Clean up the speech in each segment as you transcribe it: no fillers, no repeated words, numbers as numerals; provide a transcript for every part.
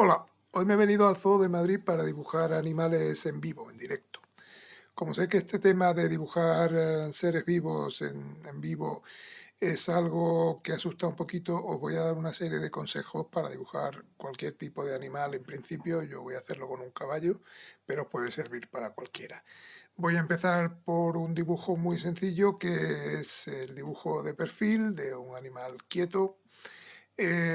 Hola, hoy me he venido al Zoo de Madrid para dibujar animales en vivo, en directo. Como sé que este tema de dibujar seres vivos en vivo es algo que asusta un poquito, os voy a dar una serie de consejos para dibujar cualquier tipo de animal. En principio yo voy a hacerlo con un caballo, pero puede servir para cualquiera. Voy a empezar por un dibujo muy sencillo que es el dibujo de perfil de un animal quieto.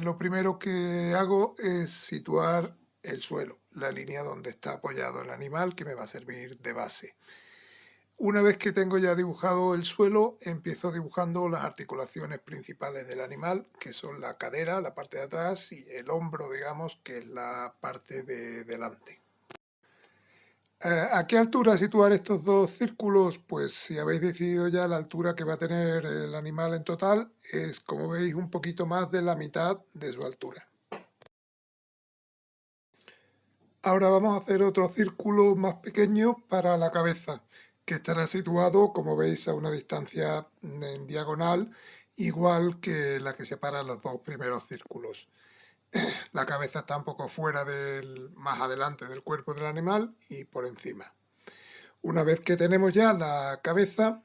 Lo primero que hago es situar el suelo, la línea donde está apoyado el animal, que me va a servir de base. Una vez que tengo ya dibujado el suelo, empiezo dibujando las articulaciones principales del animal, que son la cadera, la parte de atrás, y el hombro, digamos, que es la parte de delante. ¿A qué altura situar estos dos círculos? Pues si habéis decidido ya la altura que va a tener el animal en total, es, como veis, un poquito más de la mitad de su altura. Ahora vamos a hacer otro círculo más pequeño para la cabeza, que estará situado, como veis, a una distancia en diagonal, igual que la que separa los dos primeros círculos. La cabeza está un poco fuera más adelante del cuerpo del animal y por encima. Una vez que tenemos ya la cabeza,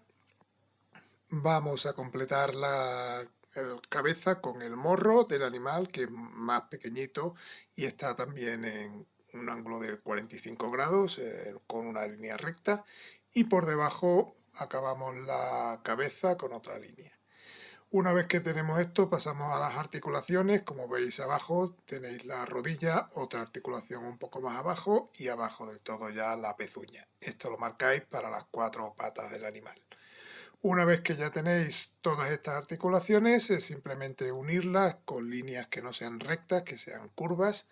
vamos a completar la cabeza con el morro del animal, que es más pequeñito y está también en un ángulo de 45 grados, con una línea recta, y por debajo acabamos la cabeza con otra línea. Una vez que tenemos esto, pasamos a las articulaciones. Como veis abajo tenéis la rodilla, otra articulación un poco más abajo y abajo del todo ya la pezuña. Esto lo marcáis para las 4 patas del animal. Una vez que ya tenéis todas estas articulaciones, es simplemente unirlas con líneas que no sean rectas, que sean curvas.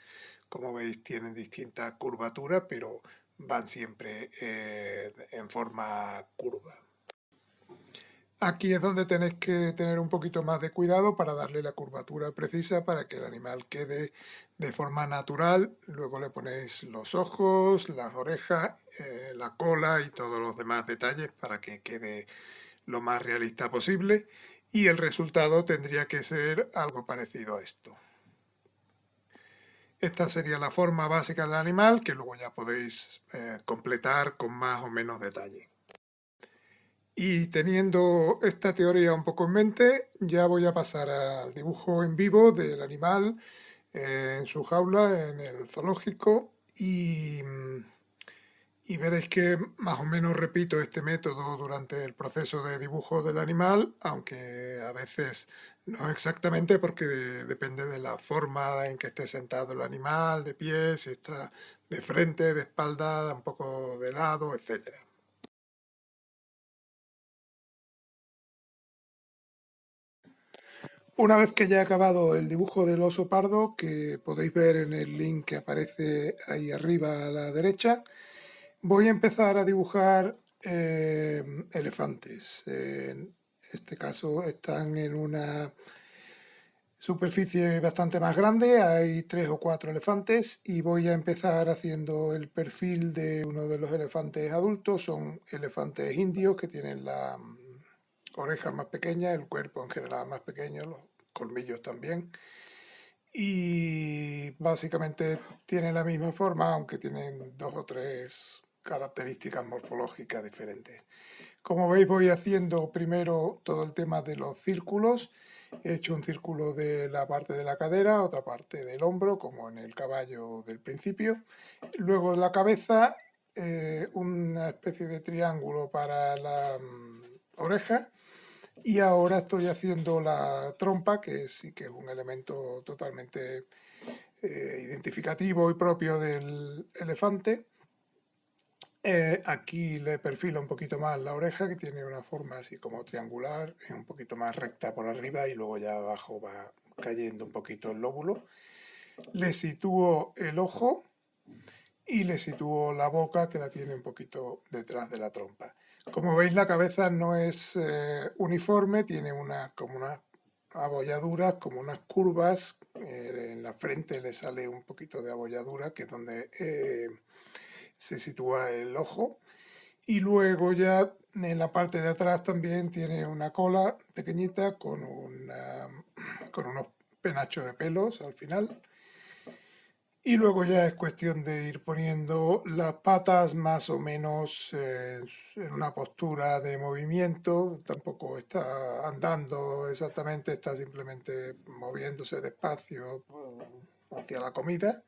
Como veis, tienen distintas curvaturas, pero van siempre en forma curva. Aquí es donde tenéis que tener un poquito más de cuidado para darle la curvatura precisa para que el animal quede de forma natural. Luego le ponéis los ojos, las orejas, la cola y todos los demás detalles para que quede lo más realista posible, y el resultado tendría que ser algo parecido a esto. Esta sería la forma básica del animal, que luego ya podéis completar con más o menos detalle. Y teniendo esta teoría un poco en mente, ya voy a pasar al dibujo en vivo del animal en su jaula, en el zoológico, y veréis que más o menos repito este método durante el proceso de dibujo del animal, aunque a veces no exactamente, porque depende de la forma en que esté sentado el animal, de pie, si está de frente, de espalda, un poco de lado, etcétera. Una vez que ya he acabado el dibujo del oso pardo, que podéis ver en el link que aparece ahí arriba a la derecha, voy a empezar a dibujar elefantes. En este caso están en una superficie bastante más grande, hay 3 o 4 elefantes, y voy a empezar haciendo el perfil de uno de los elefantes adultos. Son elefantes indios que tienen las orejas más pequeñas, el cuerpo en general más pequeño, los colmillos también. Y básicamente tienen la misma forma, aunque tienen 2 o 3 características morfológicas diferentes. Como veis, voy haciendo primero todo el tema de los círculos. He hecho un círculo de la parte de la cadera, otra parte del hombro, como en el caballo del principio. Luego de la cabeza, una especie de triángulo para la oreja. Y ahora estoy haciendo la trompa, que sí que es un elemento totalmente identificativo y propio del elefante. Aquí le perfilo un poquito más la oreja, que tiene una forma así como triangular, es un poquito más recta por arriba y luego ya abajo va cayendo un poquito el lóbulo. Le sitúo el ojo y le sitúo la boca, que la tiene un poquito detrás de la trompa. Como veis, la cabeza no es uniforme, tiene como unas abolladuras, como unas curvas. En la frente le sale un poquito de abolladura, que es donde se sitúa el ojo. Y luego ya en la parte de atrás también tiene una cola pequeñita con unos penachos de pelos al final. Y luego ya es cuestión de ir poniendo las patas más o menos en una postura de movimiento. Tampoco está andando exactamente, está simplemente moviéndose despacio hacia la comida.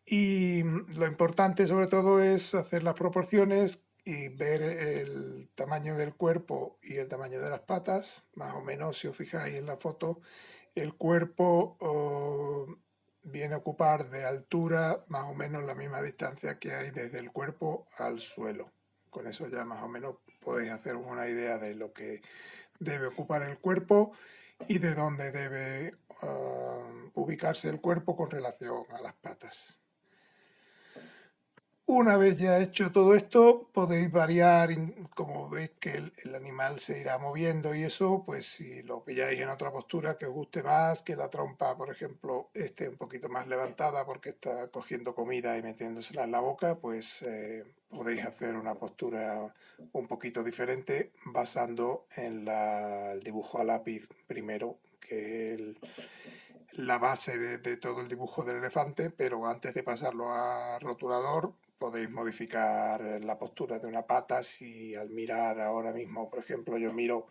Y lo importante sobre todo es hacer las proporciones y ver el tamaño del cuerpo y el tamaño de las patas. Más o menos, si os fijáis en la foto, el cuerpo viene a ocupar de altura más o menos la misma distancia que hay desde el cuerpo al suelo. Con eso ya más o menos podéis hacer una idea de lo que debe ocupar el cuerpo y de dónde debe ubicarse el cuerpo con relación a las patas. Una vez ya hecho todo esto, podéis variar, como veis que el animal se irá moviendo y eso, pues si lo pilláis en otra postura que os guste más, que la trompa, por ejemplo, esté un poquito más levantada porque está cogiendo comida y metiéndosela en la boca, pues podéis hacer una postura un poquito diferente basando en el dibujo a lápiz primero, que es la base de todo el dibujo del elefante, pero antes de pasarlo a rotulador podéis modificar la postura de una pata. Si al mirar ahora mismo, por ejemplo, yo miro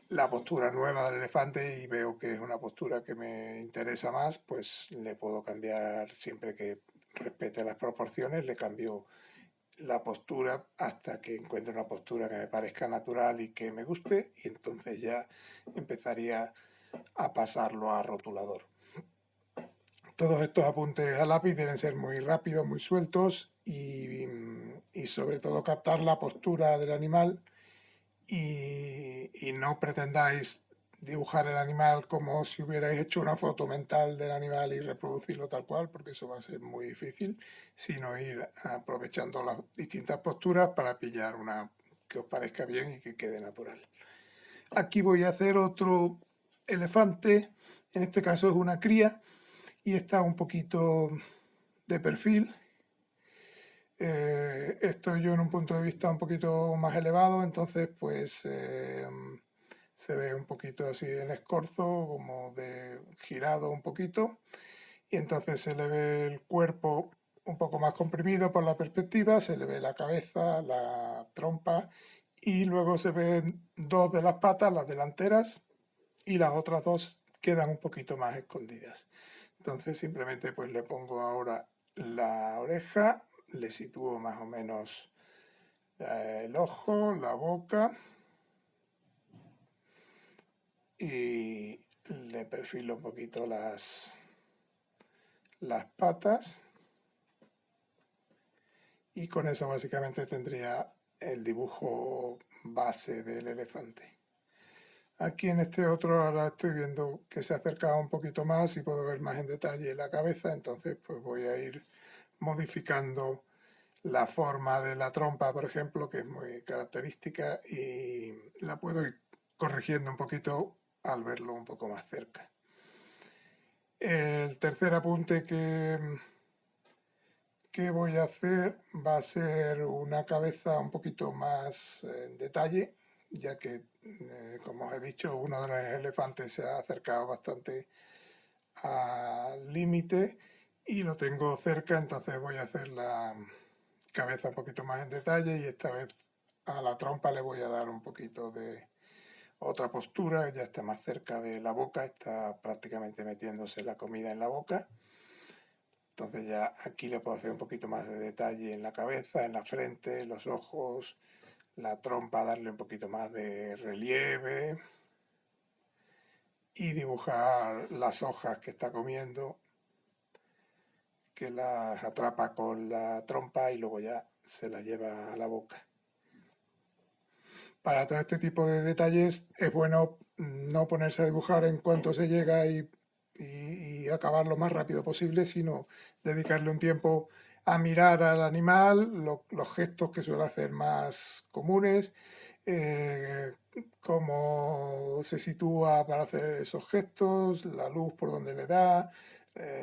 la postura nueva del elefante y veo que es una postura que me interesa más, pues le puedo cambiar siempre que respete las proporciones, le cambio la postura hasta que encuentre una postura que me parezca natural y que me guste, y entonces ya empezaría a pasarlo a rotulador. Todos estos apuntes a lápiz deben ser muy rápidos, muy sueltos y sobre todo captar la postura del animal y no pretendáis dibujar el animal como si hubierais hecho una foto mental del animal y reproducirlo tal cual, porque eso va a ser muy difícil, sino ir aprovechando las distintas posturas para pillar una que os parezca bien y que quede natural. Aquí voy a hacer otro elefante, en este caso es una cría, y está un poquito de perfil. Estoy yo en un punto de vista un poquito más elevado, entonces pues se ve un poquito así en escorzo, como de girado un poquito, y entonces se le ve el cuerpo un poco más comprimido por la perspectiva, se le ve la cabeza, la trompa, y luego se ven dos de las patas, las delanteras, y las otras dos quedan un poquito más escondidas. Entonces simplemente pues le pongo ahora la oreja, le sitúo más o menos el ojo, la boca y le perfilo un poquito las patas y con eso básicamente tendría el dibujo base del elefante. Aquí en este otro ahora estoy viendo que se ha acercado un poquito más y puedo ver más en detalle la cabeza, entonces pues voy a ir modificando la forma de la trompa, por ejemplo, que es muy característica y la puedo ir corrigiendo un poquito al verlo un poco más cerca. El tercer apunte que voy a hacer va a ser una cabeza un poquito más en detalle, ya que, como os he dicho, uno de los elefantes se ha acercado bastante al límite y lo tengo cerca, entonces voy a hacer la cabeza un poquito más en detalle y esta vez a la trompa le voy a dar un poquito de otra postura, ya está más cerca de la boca, está prácticamente metiéndose la comida en la boca. Entonces ya aquí le puedo hacer un poquito más de detalle en la cabeza, en la frente, los ojos, la trompa, darle un poquito más de relieve y dibujar las hojas que está comiendo, que las atrapa con la trompa y luego ya se las lleva a la boca. Para todo este tipo de detalles es bueno no ponerse a dibujar en cuanto se llega y acabar lo más rápido posible, sino dedicarle un tiempo a mirar al animal, los gestos que suele hacer más comunes, cómo se sitúa para hacer esos gestos, la luz por donde le da,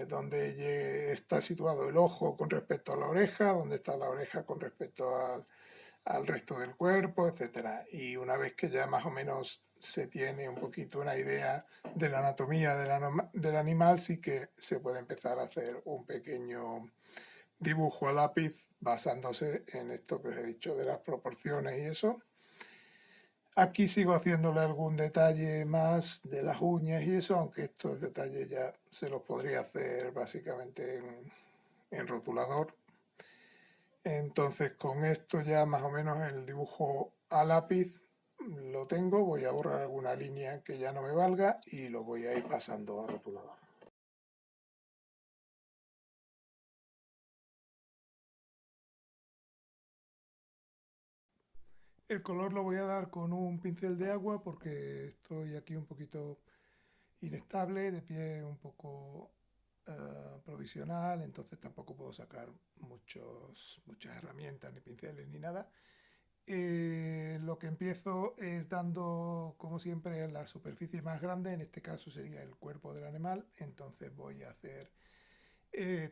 dónde está situado el ojo con respecto a la oreja, dónde está la oreja con respecto al resto del cuerpo, etcétera. Y una vez que ya más o menos se tiene un poquito una idea de la anatomía del animal, sí que se puede empezar a hacer un pequeño dibujo a lápiz basándose en esto que os he dicho de las proporciones y eso. Aquí sigo haciéndole algún detalle más de las uñas y eso, aunque estos detalles ya se los podría hacer básicamente en rotulador. Entonces con esto ya más o menos el dibujo a lápiz lo tengo. Voy a borrar alguna línea que ya no me valga y lo voy a ir pasando a rotulador. El color lo voy a dar con un pincel de agua porque estoy aquí un poquito inestable, de pie un poco provisional, entonces tampoco puedo sacar muchas herramientas, ni pinceles, ni nada. Lo que empiezo es dando, como siempre, la superficie más grande, en este caso sería el cuerpo del animal, entonces voy a hacer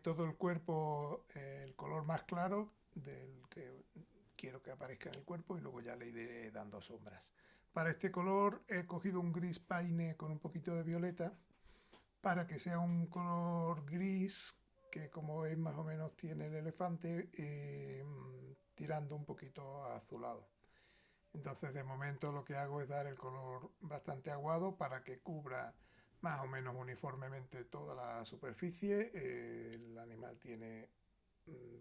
todo el cuerpo el color más claro del que quiero que aparezca en el cuerpo y luego ya le iré dando sombras. Para este color he cogido un gris paine con un poquito de violeta para que sea un color gris que, como veis, más o menos tiene el elefante tirando un poquito a azulado. Entonces de momento lo que hago es dar el color bastante aguado para que cubra más o menos uniformemente toda la superficie. El animal tiene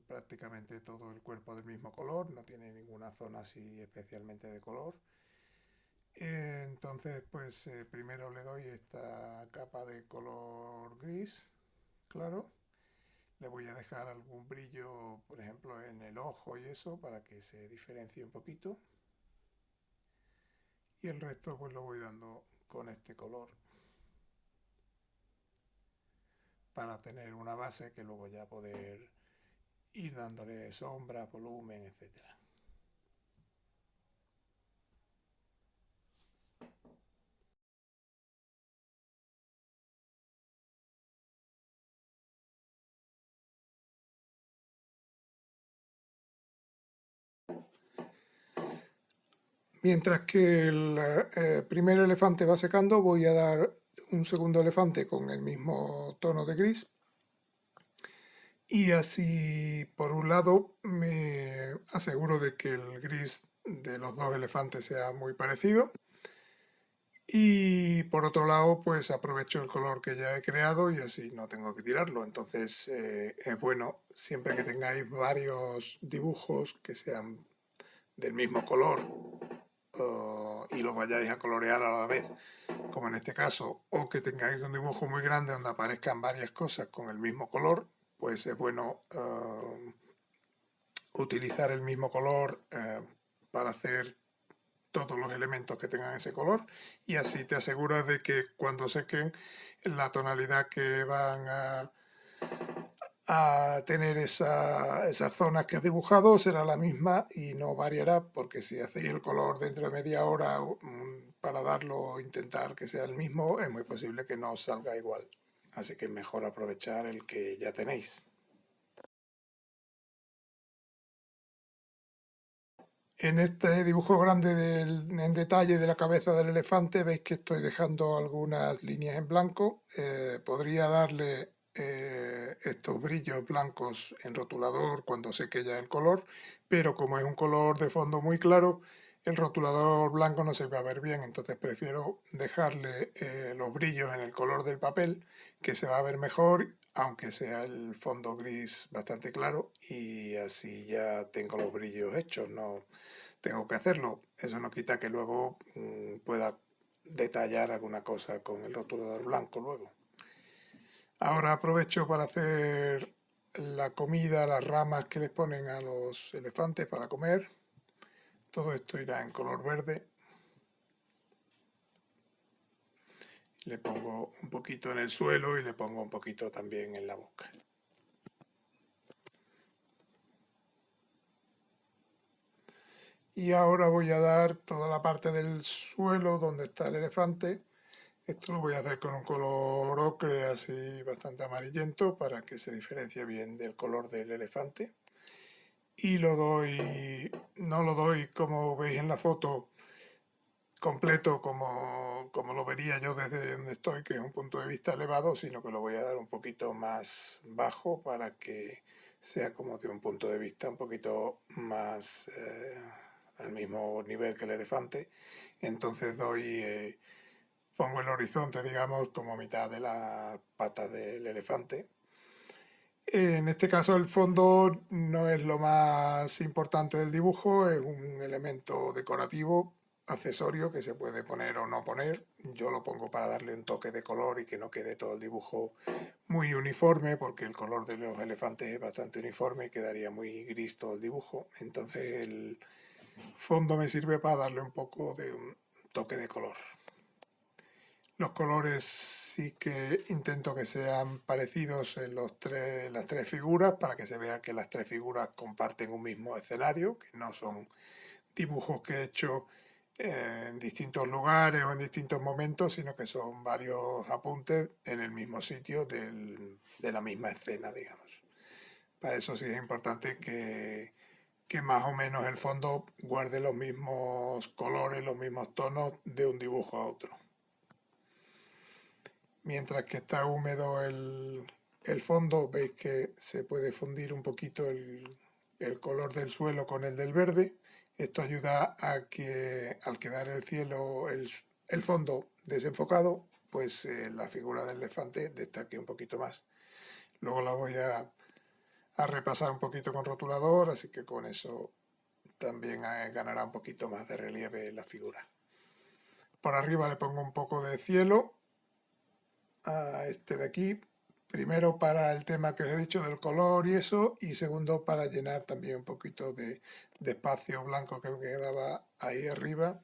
prácticamente todo el cuerpo del mismo color, no tiene ninguna zona así especialmente de color. Entonces pues primero le doy esta capa de color gris, claro. Le voy a dejar algún brillo, por ejemplo, en el ojo y eso, para que se diferencie un poquito. Y el resto pues lo voy dando con este color para tener una base que luego ya poder ir dándole sombra, volumen, etcétera. Mientras que el primer elefante va secando, voy a dar un segundo elefante con el mismo tono de gris. Y así, por un lado, me aseguro de que el gris de los dos elefantes sea muy parecido. Y por otro lado, pues aprovecho el color que ya he creado y así no tengo que tirarlo. Entonces es bueno, siempre que tengáis varios dibujos que sean del mismo color y los vayáis a colorear a la vez, como en este caso, o que tengáis un dibujo muy grande donde aparezcan varias cosas con el mismo color, pues es bueno utilizar el mismo color para hacer todos los elementos que tengan ese color y así te aseguras de que cuando sequen la tonalidad que van a tener esas zonas que has dibujado será la misma y no variará, porque si hacéis el color dentro de media hora para darlo, intentar que sea el mismo, es muy posible que no os salga igual. Así que es mejor aprovechar el que ya tenéis. En este dibujo grande en detalle de la cabeza del elefante veis que estoy dejando algunas líneas en blanco. Podría darle estos brillos blancos en rotulador cuando seque ya el color, pero como es un color de fondo muy claro, el rotulador blanco no se va a ver bien, entonces prefiero dejarle los brillos en el color del papel, que se va a ver mejor, aunque sea el fondo gris bastante claro, y así ya tengo los brillos hechos, no tengo que hacerlo. Eso no quita que luego pueda detallar alguna cosa con el rotulador blanco luego. Ahora aprovecho para hacer la comida, las ramas que les ponen a los elefantes para comer. Todo esto irá en color verde. Le pongo un poquito en el suelo y le pongo un poquito también en la boca. Y ahora voy a dar toda la parte del suelo donde está el elefante. Esto lo voy a hacer con un color ocre así bastante amarillento para que se diferencie bien del color del elefante. y no lo doy como veis en la foto completo como lo vería yo desde donde estoy, que es un punto de vista elevado, sino que lo voy a dar un poquito más bajo para que sea como de un punto de vista un poquito más al mismo nivel que el elefante. Entonces pongo el horizonte, digamos, como mitad de la pata del elefante. En este caso el fondo no es lo más importante del dibujo, es un elemento decorativo, accesorio que se puede poner o no poner. Yo lo pongo para darle un toque de color y que no quede todo el dibujo muy uniforme, porque el color de los elefantes es bastante uniforme y quedaría muy gris todo el dibujo. Entonces el fondo me sirve para darle un poco de un toque de color. Los colores sí que intento que sean parecidos en las tres figuras para que se vea que las tres figuras comparten un mismo escenario, que no son dibujos que he hecho en distintos lugares o en distintos momentos, sino que son varios apuntes en el mismo sitio de la misma escena, digamos. Para eso sí es importante que más o menos el fondo guarde los mismos colores, los mismos tonos de un dibujo a otro. Mientras que está húmedo el fondo, veis que se puede fundir un poquito el color del suelo con el del verde. Esto ayuda a que al quedar el cielo, el fondo desenfocado, pues la figura del elefante destaque un poquito más. Luego la voy a repasar un poquito con rotulador, así que con eso también ganará un poquito más de relieve la figura. Por arriba le pongo un poco de cielo a este de aquí. Primero para el tema que os he dicho del color y eso, y segundo para llenar también un poquito de espacio blanco que me quedaba ahí arriba.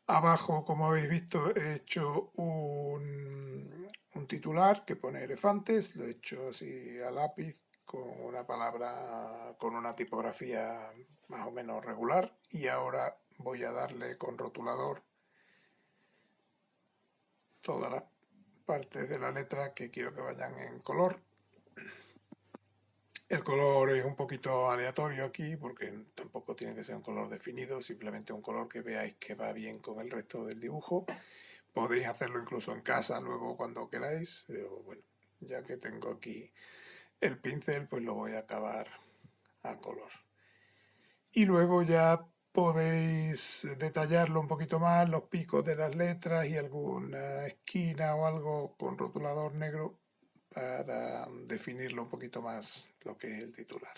Abajo, como habéis visto, he hecho un titular que pone elefantes, lo he hecho así a lápiz con una palabra, con una tipografía más o menos regular, y ahora voy a darle con rotulador todas las partes de la letra que quiero que vayan en color. El color es un poquito aleatorio aquí porque tampoco tiene que ser un color definido, simplemente un color que veáis que va bien con el resto del dibujo. Podéis hacerlo incluso en casa luego cuando queráis, pero bueno, ya que tengo aquí el pincel, pues lo voy a acabar a color. Y luego ya podéis detallarlo un poquito más, los picos de las letras y alguna esquina o algo con rotulador negro para definirlo un poquito más lo que es el titular.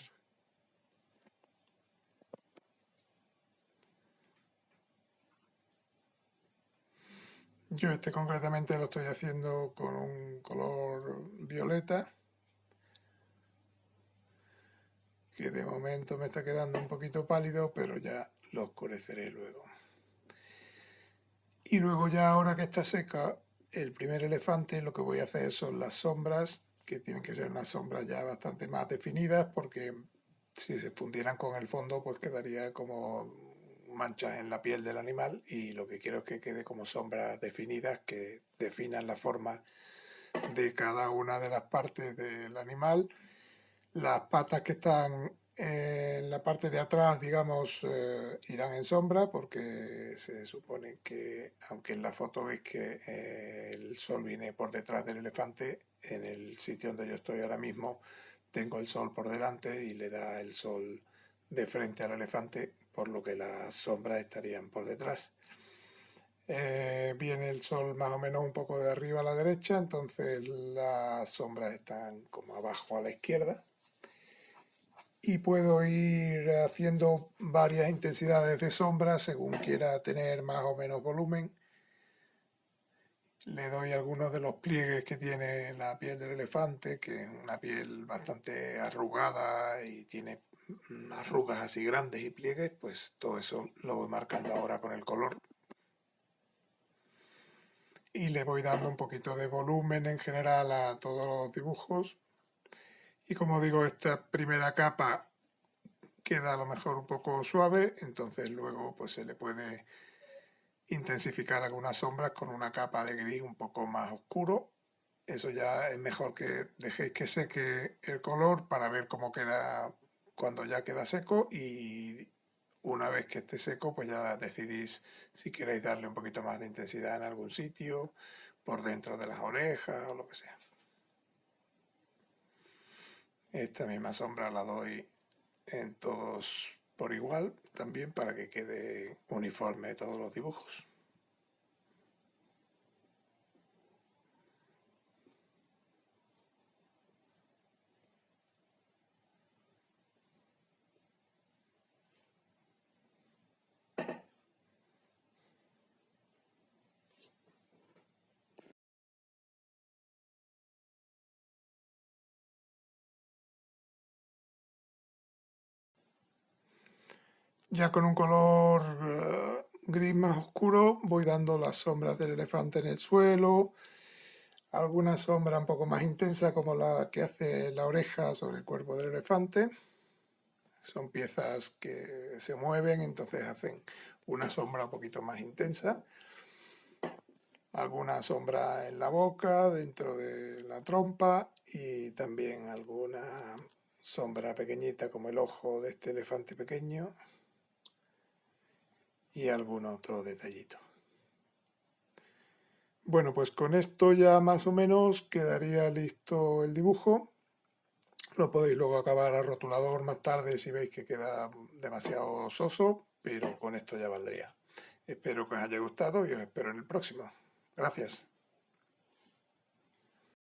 Yo este concretamente lo estoy haciendo con un color violeta, que de momento me está quedando un poquito pálido, pero ya lo oscureceré luego. Y luego ya ahora que está seca el primer elefante, lo que voy a hacer son las sombras, que tienen que ser unas sombras ya bastante más definidas, porque si se fundieran con el fondo, pues quedaría como manchas en la piel del animal, y lo que quiero es que quede como sombras definidas que definan la forma de cada una de las partes del animal. Las patas que están en la parte de atrás, digamos, irán en sombra porque se supone que, aunque en la foto veis que el sol viene por detrás del elefante, en el sitio donde yo estoy ahora mismo tengo el sol por delante y le da el sol de frente al elefante, por lo que las sombras estarían por detrás. Viene el sol más o menos un poco de arriba a la derecha, entonces las sombras están como abajo a la izquierda. Y puedo ir haciendo varias intensidades de sombra según quiera tener más o menos volumen. Le doy algunos de los pliegues que tiene la piel del elefante, que es una piel bastante arrugada y tiene arrugas así grandes y pliegues, pues todo eso lo voy marcando ahora con el color. Y le voy dando un poquito de volumen en general a todos los dibujos. Y como digo, esta primera capa queda a lo mejor un poco suave, entonces luego pues se le puede intensificar algunas sombras con una capa de gris un poco más oscuro. Eso ya es mejor que dejéis que seque el color para ver cómo queda cuando ya queda seco, y una vez que esté seco, pues ya decidís si queréis darle un poquito más de intensidad en algún sitio, por dentro de las orejas o lo que sea. Esta misma sombra la doy en todos por igual, también para que quede uniforme todos los dibujos. Ya con un color gris más oscuro voy dando las sombras del elefante en el suelo, alguna sombra un poco más intensa como la que hace la oreja sobre el cuerpo del elefante. Son piezas que se mueven, entonces hacen una sombra un poquito más intensa. Alguna sombra en la boca, dentro de la trompa, y también alguna sombra pequeñita como el ojo de este elefante pequeño y algún otro detallito. Bueno, pues con esto ya más o menos quedaría listo el dibujo. Lo podéis luego acabar al rotulador más tarde si veis que queda demasiado soso, pero con esto ya valdría. Espero que os haya gustado y os espero en el próximo. Gracias.